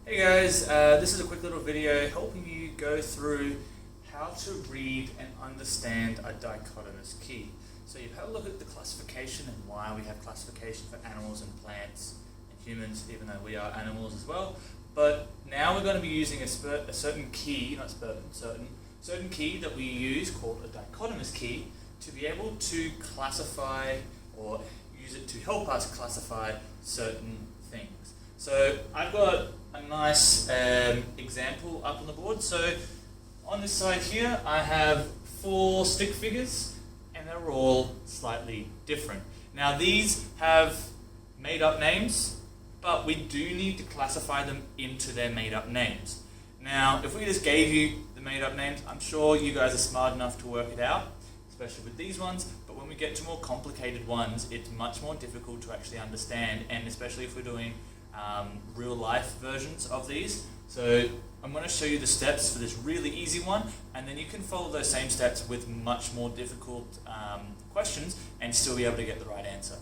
Hey guys, this is a quick little video helping you go through how to read and understand a dichotomous key. So you've had a look at the classification and why we have classification for animals and plants and humans, even though we are animals as well. But now we're going to be using a certain key, certain key that we use called a dichotomous key to be able to classify or use it to help us classify certain things. So I've got a nice example up on the board. So on this side here I have 4 stick figures and they're all slightly different. Now these have made up names, but we do need to classify them into their made up names. Now if we just gave you the made up names, I'm sure you guys are smart enough to work it out, especially with these ones, but when we get to more complicated ones it's much more difficult to actually understand, and especially if we're doing real life versions of these. So I'm going to show you the steps for this really easy one, and then you can follow those same steps with much more difficult questions and still be able to get the right answer.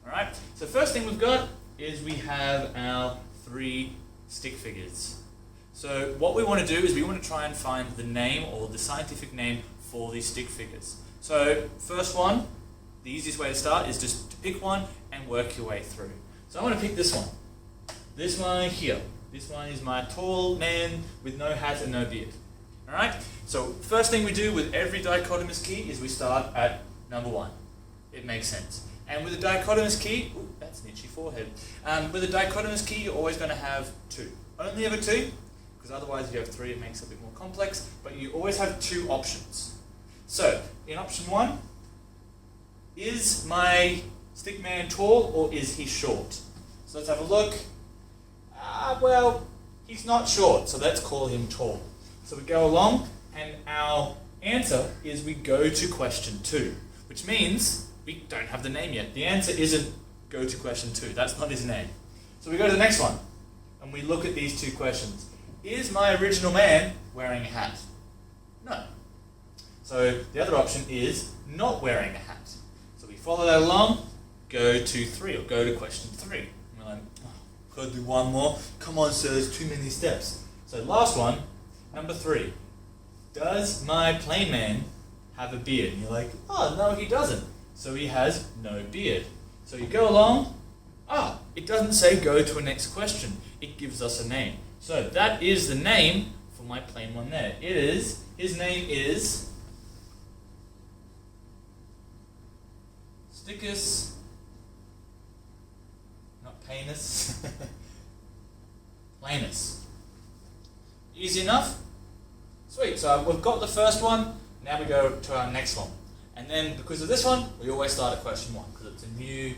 Alright, so first thing we've got is we have our 3 stick figures. So what we want to do is we want to try and find the name or the scientific name for these stick figures. So first one, the easiest way to start is just to pick one and work your way through. So I want to pick this one. This one here. This one is my tall man with no hat and no beard. Alright? So first thing we do with every dichotomous key is we start at number 1. It makes sense. And with a dichotomous key, ooh, that's an itchy forehead. With a dichotomous key you're always going to have 2. Only ever 2, because otherwise if you have 3 it makes it a bit more complex, but you always have 2 options. So, in option 1, is my stick man tall or is he short? So let's have a look. Well, he's not short, so let's call him tall. So we go along, and our answer is we go to question 2, which means we don't have the name yet. The answer isn't go to question 2, that's not his name. So we go to the next one, and we look at these 2 questions. Is my original man wearing a hat? No. So the other option is not wearing a hat. So we follow that along, go to 3, or go to question 3. And we're like, gotta do one more. Come on, sir, there's too many steps. So last one, number 3. Does my plain man have a beard? And you're like, oh, no, he doesn't. So he has no beard. So you go along, it doesn't say go to a next question. It gives us a name. So that is the name for my plain one there. His name is Stickus. Penis. Planus. Easy enough? Sweet, so we've got the first one, now we go to our next one. And then because of this one, we always start at question 1, because it's a new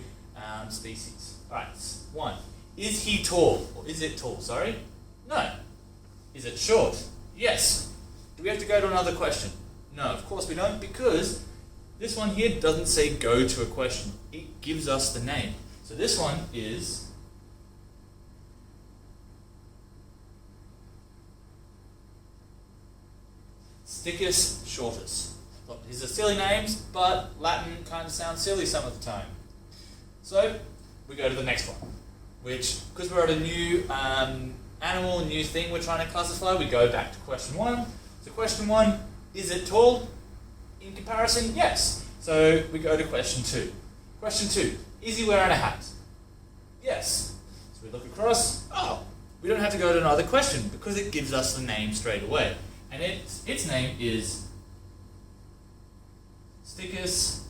species. Alright, 1. Is he tall? Or is it tall, sorry? No. Is it short? Yes. Do we have to go to another question? No, of course we don't, because this one here doesn't say go to a question. It gives us the name. So this one is Stickus shortus. Look, these are silly names, but Latin kind of sounds silly some of the time. So we go to the next one, which, because we're at a new animal, a new thing we're trying to classify, we go back to question 1. So question 1, is it tall? In comparison, yes. So we go to question 2. Question 2, is he wearing a hat? Yes. So we look across, we don't have to go to another question because it gives us the name straight away. And its name is Stickus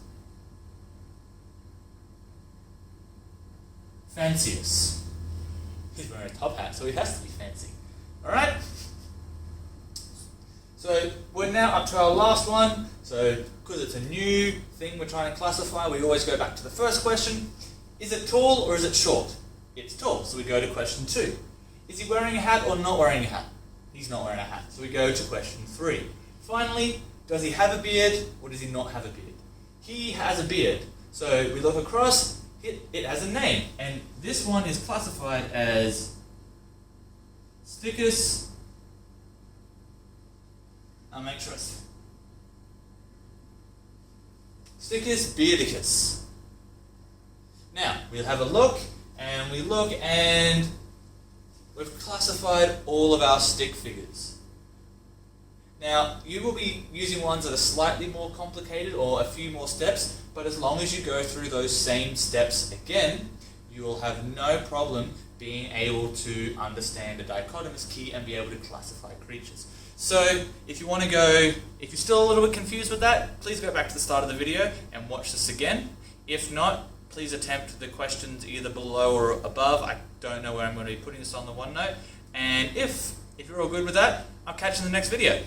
fancius. He's wearing a top hat, so he has to be fancy. Alright? So we're now up to our last one. So because it's a new thing we're trying to classify, we always go back to the first question. Is it tall or is it short? It's tall, so we go to question 2. Is he wearing a hat or not wearing a hat? He's not wearing a hat, so we go to question 3. Finally, does he have a beard or does he not have a beard? He has a beard, so we look across, it has a name, and this one is classified as Stickus. I'll make sure Stickus beardicus. Now, we'll have a look, and we look, and we've classified all of our stick figures. Now, you will be using ones that are slightly more complicated or a few more steps, but as long as you go through those same steps again, you will have no problem being able to understand a dichotomous key and be able to classify creatures. So, if you want to go, if you're still a little bit confused with that, please go back to the start of the video and watch this again. If not, please attempt the questions either below or above. I don't know where I'm going to be putting this on the OneNote. And if you're all good with that, I'll catch you in the next video.